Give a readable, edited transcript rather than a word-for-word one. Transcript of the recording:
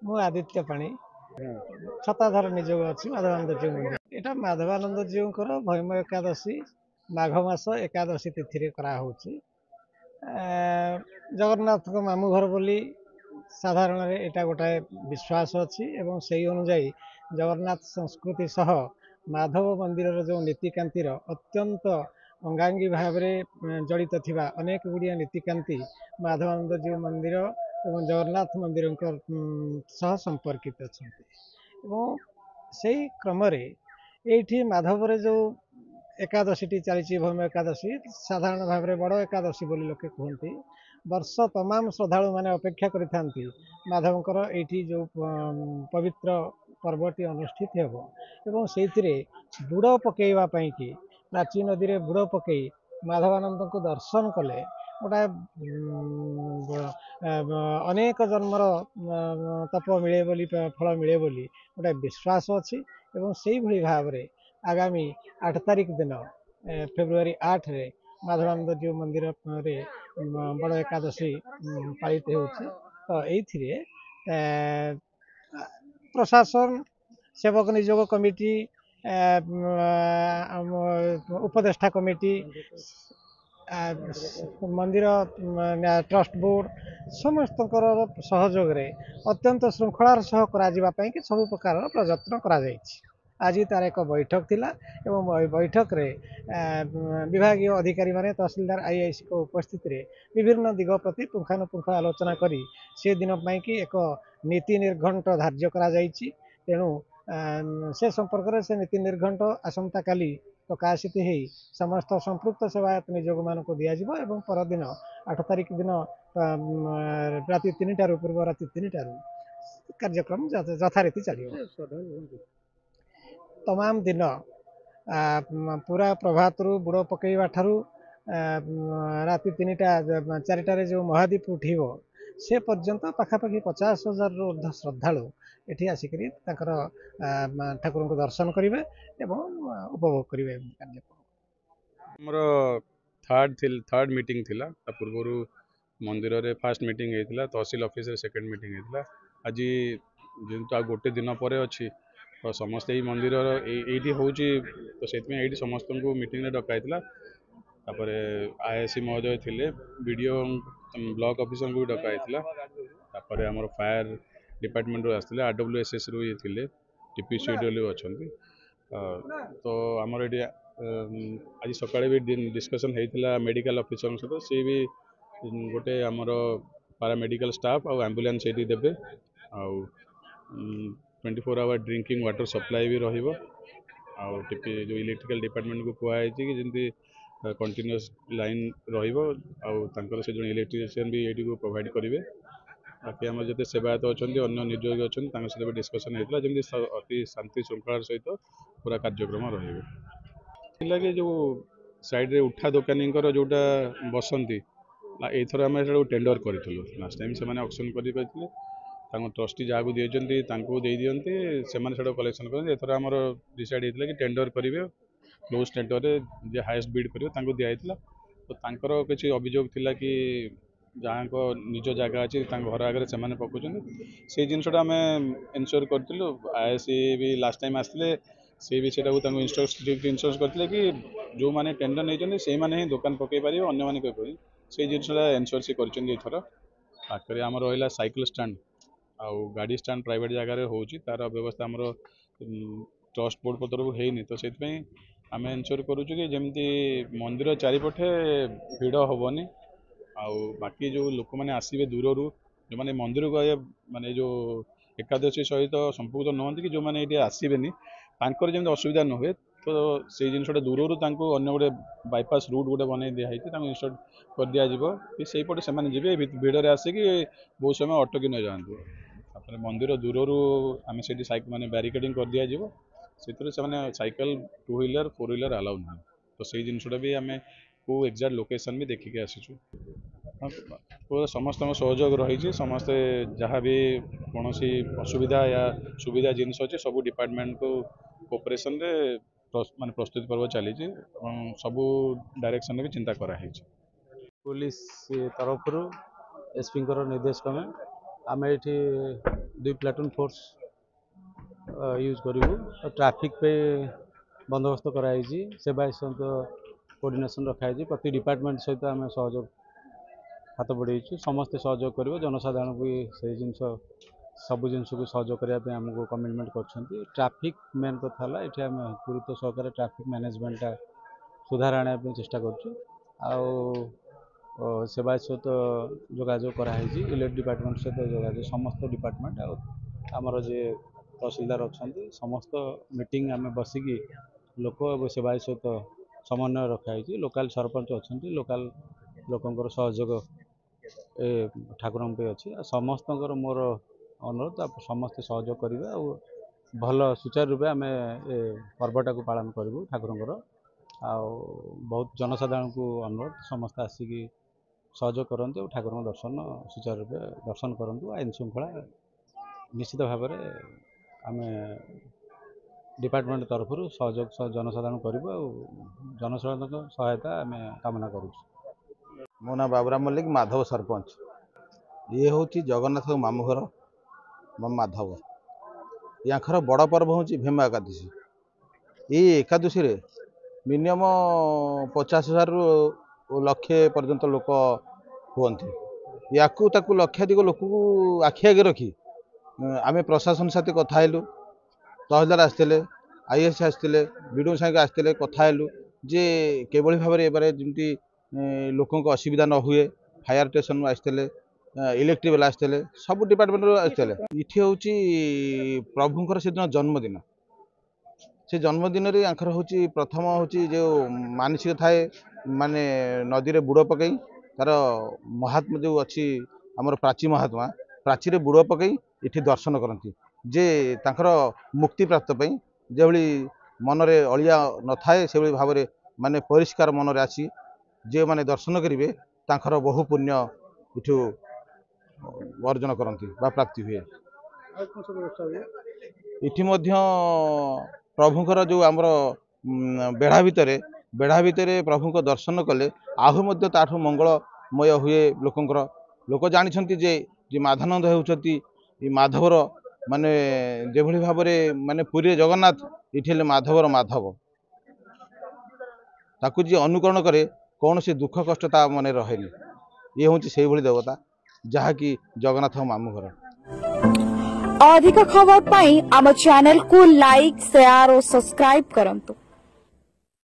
ମୁଁ ଆଦିତ୍ୟ ପାଣି ଛତାଧାର ନିଯୋଗ ଅଛି ମାଧବାନନ୍ଦ ଜୀଉ ମନ୍ଦିର। ଏଇଟା ମାଧବାନନ୍ଦ ଜୀଉଙ୍କର ଭୈମ ଏକାଦଶୀ ମାଘ ମାସ ଏକାଦଶୀ ତିଥିରେ କରାହେଉଛି। ଜଗନ୍ନାଥଙ୍କ ମାମୁଁ ଘର ବୋଲି ସାଧାରଣରେ ଏଇଟା ଗୋଟାଏ ବିଶ୍ୱାସ ଅଛି ଏବଂ ସେହି ଅନୁଯାୟୀ ଜଗନ୍ନାଥ ସଂସ୍କୃତି ସହ ମାଧବ ମନ୍ଦିରର ଯେଉଁ ନୀତିକାନ୍ତିର ଅତ୍ୟନ୍ତ ଅଙ୍ଗାଙ୍ଗୀ ଭାବରେ ଜଡ଼ିତ ଥିବା ଅନେକ ଗୁଡ଼ିଏ ନୀତିକାନ୍ତି ମାଧବାନନ୍ଦ ଜୀଉ ମନ୍ଦିର ଏବଂ ଜଗନ୍ନାଥ ମନ୍ଦିରଙ୍କ ସହ ସମ୍ପର୍କିତ ଅଛନ୍ତି ଏବଂ ସେହି କ୍ରମରେ ଏଇଠି ମାଧବରେ ଯେଉଁ ଏକାଦଶୀଟି ଚାଲିଛି ଭୌମ ଏକାଦଶୀ ସାଧାରଣ ଭାବରେ ବଡ଼ ଏକାଦଶୀ ବୋଲି ଲୋକେ କୁହନ୍ତି। ବର୍ଷ ତମାମ ଶ୍ରଦ୍ଧାଳୁମାନେ ଅପେକ୍ଷା କରିଥାନ୍ତି ମାଧବଙ୍କର ଏଇଠି ଯେଉଁ ପବିତ୍ର ପର୍ବଟି ଅନୁଷ୍ଠିତ ହେବ ଏବଂ ସେଇଥିରେ ବୁଡ଼ ପକାଇବା ପାଇଁକି ପ୍ରାଚୀ ନଦୀରେ ବୁଡ଼ ପକାଇ ମାଧବାନନ୍ଦଙ୍କୁ ଦର୍ଶନ କଲେ ଗୋଟାଏ ଅନେକ ଜନ୍ମର ତପ ମିଳେ ବୋଲି ଫଳ ମିଳେ ବୋଲି ଗୋଟାଏ ବିଶ୍ୱାସ ଅଛି ଏବଂ ସେଇଭଳି ଭାବରେ ଆଗାମୀ 8 ତାରିଖ ଦିନ ଫେବୃଆରୀ 8ରେ ମାଧବାନନ୍ଦ ଜୀଉ ମନ୍ଦିରରେ ବଡ଼ ଏକାଦଶୀ ପାଳିତ ହେଉଛି। ତ ଏଇଥିରେ ପ୍ରଶାସନ ସେବକ ନିଯୋଗ କମିଟି ଉପଦେଷ୍ଟା କମିଟି ମନ୍ଦିର ଟ୍ରଷ୍ଟ ବୋର୍ଡ ସମସ୍ତଙ୍କର ସହଯୋଗରେ ଅତ୍ୟନ୍ତ ଶୃଙ୍ଖଳାର ସହ କରାଯିବା ପାଇଁ କି ସବୁ ପ୍ରକାରର ପ୍ରଯତ୍ନ କରାଯାଇଛି। ଆଜି ତାର ଏକ ବୈଠକ ଥିଲା ଏବଂ ବୈଠକରେ ବିଭାଗୀୟ ଅଧିକାରୀମାନେ ତହସିଲଦାର ଆଇଆଇସିଙ୍କ ଉପସ୍ଥିତିରେ ବିଭିନ୍ନ ଦିଗ ପ୍ରତି ପୁଙ୍ଖାନୁପୁଙ୍ଖ ଆଲୋଚନା କରି ସେ ଦିନ ପାଇଁକି ଏକ ନୀତି ନିର୍ଘଣ୍ଟ ଧାର୍ଯ୍ୟ କରାଯାଇଛି। ତେଣୁ ସେ ସମ୍ପର୍କରେ ସେ ନୀତି ନିର୍ଘଣ୍ଟ ଆସନ୍ତାକାଲି ପ୍ରକାଶିତ ହେଇ ସମସ୍ତ ସମ୍ପୃକ୍ତ ସେବାୟତ ନିଯୋଗମାନଙ୍କୁ ଦିଆଯିବ ଏବଂ ପରଦିନ 8 ତାରିଖ ଦିନ ରାତି 3ଟାରୁ ପୂର୍ବ ରାତି 3ଟାରୁ କାର୍ଯ୍ୟକ୍ରମ ଯଥାରୀତି ଚାଲିବ। ତମାମ ଦିନ ପୁରା ପ୍ରଭାତରୁ ବୁଡ଼ ପକାଇବା ଠାରୁ ରାତି 4ଟାରେ ଯେଉଁ ମହାଦୀପ ଉଠିବ ସେ ପର୍ଯ୍ୟନ୍ତ ପାଖାପାଖି 50,000ରୁ ଉର୍ଦ୍ଧ୍ୱ ଶ୍ରଦ୍ଧାଳୁ ଏଠି ଆସିକରି ତାଙ୍କର ଠାକୁରଙ୍କୁ ଦର୍ଶନ କରିବେ ଏବଂ ଉପଭୋଗ କରିବେ କାର୍ଯ୍ୟକ୍ରମ। ଆମର ଥାର୍ଡ ମିଟିଂ ଥିଲା। ତା ପୂର୍ବରୁ ମନ୍ଦିରରେ ଫାର୍ଷ୍ଟ ମିଟିଂ ହେଇଥିଲା, ତହସିଲ ଅଫିସରେ ସେକେଣ୍ଡ ମିଟିଂ ହେଇଥିଲା। ଆଜି ଯେହେତୁ ଆଉ ଗୋଟେ ଦିନ ପରେ ଅଛି ତ ସମସ୍ତେ ଏଇ ମନ୍ଦିରର ଏଇଠି ହେଉଛି ତ ସେଥିପାଇଁ ଏଇଠି ସମସ୍ତଙ୍କୁ ମିଟିଂରେ ଡକା ହେଇଥିଲା। ତାପରେ ଆଇଆଇସି ମହୋଦୟ ଥିଲେ, ବିଡ଼ିଓ ବ୍ଲକ ଅଫିସରଙ୍କୁ ବି ଡକା ହେଇଥିଲା। ତାପରେ ଆମର ଫାୟାର ଡିପାର୍ଟମେଣ୍ଟରୁ ଆସିଥିଲେ, RWSSରୁ ଇଏ ଥିଲେ, TPCDLରୁ ଅଛନ୍ତି। ତ ଆମର ଏଠି ଆଜି ସକାଳେ ବି ଡିସ୍କସନ୍ ହେଇଥିଲା ମେଡ଼ିକାଲ ଅଫିସରଙ୍କ ସହିତ। ସିଏ ବି ଗୋଟେ ଆମର ପାରାମେଡ଼ିକାଲ ଷ୍ଟାଫ୍ ଆଉ ଆମ୍ବୁଲାନ୍ସ ଏଇଠି ଦେବେ। ଆଉ 24 ଆୱାର ଡ୍ରିଙ୍କିଂ ୱାଟର ସପ୍ଲାଏ ବି ରହିବ। ଆଉ ଯେଉଁ ଇଲେକ୍ଟ୍ରିକାଲ ଡିପାର୍ଟମେଣ୍ଟକୁ କୁହାଯାଇଛି କି ଯେମିତି କଣ୍ଟିନ୍ୟୁଅସ୍ ଲାଇନ୍ ରହିବ ଆଉ ତାଙ୍କର ସେ ଜଣେ ଇଲେକ୍ଟ୍ରିସିଆନ୍ ବି ଏଇଠିକୁ ପ୍ରୋଭାଇଡ଼ କରିବେ। ବାକି ଆମର ଯେତେ ସେବାୟତ ଅଛନ୍ତି ଅନ୍ୟ ନିଯୋଗୀ ଅଛନ୍ତି ତାଙ୍କ ସହିତ ବି ଡିସ୍କସନ୍ ହେଇଥିଲା ଯେମିତି ଅତି ଶାନ୍ତି ଶୃଙ୍ଖଳାର ସହିତ ପୁରା କାର୍ଯ୍ୟକ୍ରମ ରହିବ। ଥିଲାକି ଯେଉଁ ସାଇଡ଼୍ରେ ଉଠା ଦୋକାନୀଙ୍କର ଯେଉଁଟା ବସନ୍ତି ଏଇଥର ଆମେ ସେଟାକୁ ଟେଣ୍ଡର କରିଥିଲୁ। ଲାଷ୍ଟ ଟାଇମ୍ ସେମାନେ ଅକ୍ସନ୍ କରିପାରିଥିଲେ, ତାଙ୍କ ଟ୍ରଷ୍ଟି ଯାହାକୁ ଦେଇଛନ୍ତି ତାଙ୍କୁ ଦେଇଦିଅନ୍ତି, ସେମାନେ ସେଟାକୁ କଲେକ୍ସନ୍ କରନ୍ତି। ଏଥର ଆମର ଡିସାଇଡ଼୍ ହେଇଥିଲା କି ଟେଣ୍ଡର କରିବେ, କ୍ଲୋଜ୍ ଟେଣ୍ଡରରେ ଯିଏ ହାଏଷ୍ଟ ବିଡ୍ କରିବ ତାଙ୍କୁ ଦିଆହେଇଥିଲା। ତ ତାଙ୍କର କିଛି ଅଭିଯୋଗ ଥିଲା କି ଯାହାଙ୍କ ନିଜ ଜାଗା ଅଛି ତାଙ୍କ ଘର ଆଗରେ ସେମାନେ ପକାଉଛନ୍ତି, ସେଇ ଜିନିଷଟା ଆମେ ଏନ୍ସ୍ୟୋର କରିଥିଲୁ। ଆଇଆଇସି ବି ଲାଷ୍ଟ ଟାଇମ୍ ଆସିଥିଲେ, ସେ ବି ସେଇଟାକୁ ତାଙ୍କୁ ଇନଷ୍ଟର୍ସ କରିଥିଲେ କି ଯେଉଁମାନେ ଟେଣ୍ଡର ନେଇଛନ୍ତି ସେଇମାନେ ହିଁ ଦୋକାନ ପକାଇ ପାରିବେ, ଅନ୍ୟମାନେ କହିପାରିବେ। ସେଇ ଜିନିଷଟା ଏନ୍ସ୍ୟୋର ସେ କରିଛନ୍ତି ଏଥର। ପାଖରେ ଆମର ରହିଲା ସାଇକେଲ ଷ୍ଟାଣ୍ଡ ଆଉ ଗାଡ଼ି ଷ୍ଟାଣ୍ଡ ପ୍ରାଇଭେଟ୍ ଜାଗାରେ ହେଉଛି, ତା'ର ବ୍ୟବସ୍ଥା ଆମର ଟ୍ରଷ୍ଟ ବୋର୍ଡ଼ ତରଫରୁ ହେଇନି। ତ ସେଥିପାଇଁ ଆମେ ଏନ୍ସ୍ୟୋର କରୁଛୁ କି ଯେମିତି ମନ୍ଦିର ଚାରିପଟେ ଭିଡ଼ ହେବନି। ଆଉ ବାକି ଯେଉଁ ଲୋକମାନେ ଆସିବେ ଦୂରରୁ, ଯେଉଁମାନେ ମନ୍ଦିରକୁ ମାନେ ଯେଉଁ ଏକାଦଶୀ ସହିତ ସମ୍ପୃକ୍ତ ନୁହନ୍ତି କି ଯେଉଁମାନେ ଏଇଠି ଆସିବେନି ତାଙ୍କର ଯେମିତି ଅସୁବିଧା ନ ହୁଏ, ତ ସେଇ ଜିନିଷଟା ଦୂରରୁ ତାଙ୍କୁ ଅନ୍ୟ ଗୋଟେ ବାଇପାସ୍ ରୁଟ୍ ଗୋଟେ ବନେଇ ଦିଆହେଇଛି, ତାଙ୍କୁ ଇନଷ୍ଟଲ୍ କରିଦିଆଯିବ କି ସେଇପଟେ ସେମାନେ ଯିବେ ଭିଡ଼ରେ ଆସିକି ବହୁତ ସମୟ ଅଟକି ନ ଯାଆନ୍ତୁ। ତାପରେ ମନ୍ଦିର ଦୂରରୁ ଆମେ ସେଇଠି ମାନେ ବ୍ୟାରିକେଡ଼ିଂ କରିଦିଆଯିବ, ସେଥିରୁ ସେମାନେ ସାଇକେଲ, 2 ହ୍ୱିଲର 4 ହ୍ୱିଲର ଆଲାଉ ନାହିଁ। ତ ସେଇ ଜିନିଷଟା ବି ଆମେ କେଉଁ ଏକ୍ଜାକ୍ଟ ଲୋକେସନ୍ ବି ଦେଖିକି ଆସିଛୁ। ସମସ୍ତଙ୍କ ସହଯୋଗ ରହିଛି, ସମସ୍ତେ ଯାହା ବି କୌଣସି ଅସୁବିଧା ୟା ସୁବିଧା ଜିନିଷ ଅଛି ସବୁ ଡିପାର୍ଟମେଣ୍ଟକୁ କୋଅପରେସନରେ ମାନେ ପ୍ରସ୍ତୁତି ପର୍ବ ଚାଲିଛି ଏବଂ ସବୁ ଡାଇରେକ୍ସନରେ ବି ଚିନ୍ତା କରାହେଇଛି। ପୁଲିସ ତରଫରୁ ଏସ୍ପିଙ୍କର ନିର୍ଦ୍ଦେଶ କ୍ରମେ आम ये 2 प्लाटून फोर्स यूज करूँ ट्रैफिक पे बंदोबस्त कराई सेवायत सहित कोऑर्डिनेशन रखाई प्रति डिपार्टमेंट सहित आम सहयोग हाथ बढ़ाई समस्ते सहयोग कर जनसाधारण को से जिन सब जिनस को सहयोग करने आमको कमिटमेंट कर ट्रैफिक मेन कथा है ये आम गुरुत्व सहकार ट्रैफिक मैनेजमेंट सुधार आने चेष्टा कर सेवायत सहित जोगाजोग कराई इलेक्ट डिपार्टमेंट सहित जोगाजोग समस्त डिपार्टमेंट आमर जे तहसीलदार अच्छा समस्त मीटिंग आम बसिकी लोक और सेवायत सहित समन्वय रखाई लोकाल सरपंच अच्छा लोकाल लोकंर सहयोग ठाकुर अच्छी समस्त मोर अनुरोध आप समस्ते सहयोग करेंगे और भल सुचारू रूपे आम पर्वटा को पालन करूँ ठाकुर बहुत जनसाधारण को अनुरोध समस्त आसिकी सहयोग करते ठाकुर दर्शन सुचारू रूपे दर्शन करूँ आईन श्रृंखला निश्चित भाव में आम डिपार्टमेंट तरफ सहयोग जनसाधारण करूँ जनसाधारण सहायता आम कामना करूँ। मो ना बाबूराम मल्लिक माधव सरपंच ये हूँ जगन्नाथ मामू घर माधव याखर बड़ पर्व हूँ भीम एकादशी ये एकादशी रे मिनिमम 50,000 रु लक्षे पर्यंत लोक हुंती या लक्षाधिक लोक को आखि आगे रखी आम प्रशासन साथ कथालु तहसीलदार आसते आईएस आसते विडो साहब आसते कथालु जे केवल भाव में जमी लोक असुविधा न हुए फायर स्टेशन आसते इलेक्ट्रिक वाला आसते सब डिपार्टमेंट आसते ये हूँ प्रभुंर से दिन जन्मदिन से जन्मदिन हूँ प्रथम हूँ जो मानसिक थाए माने नदी रे बुड़ पकई तार महात्मा जो अच्छी आमर प्राची महात्मा प्राची रे बुड़ पकई इठी दर्शन करती जे तांकर मुक्ति प्राप्त पई जेभली मनरे अलिया न थाए से भाव में माने परिष्कार मनरे आसी जे माने दर्शन करेंगे तांकर बहु पुण्य इठू अर्जन करती प्राप्ति हुए इठी मध्य प्रभुंर जो आमर बेढ़ा भितर प्रभु को दर्शन कले आहु मध्य ताठू मंगलमय हुए लोकंकर लोक जानी जे माधानंद होती माधवर माने जेभली भाव में माने पुरी जगन्नाथ इठे माधवर माधव ताकू जी अनुकरण करे कौन सी दुख कष्ट ता मन रहे ये हूँ से भली देवता जहाँकि जगन्नाथ मामू घर। अधिक खबर पाई आम चैनल को लाइक शेयर और सब्सक्राइब करंतु।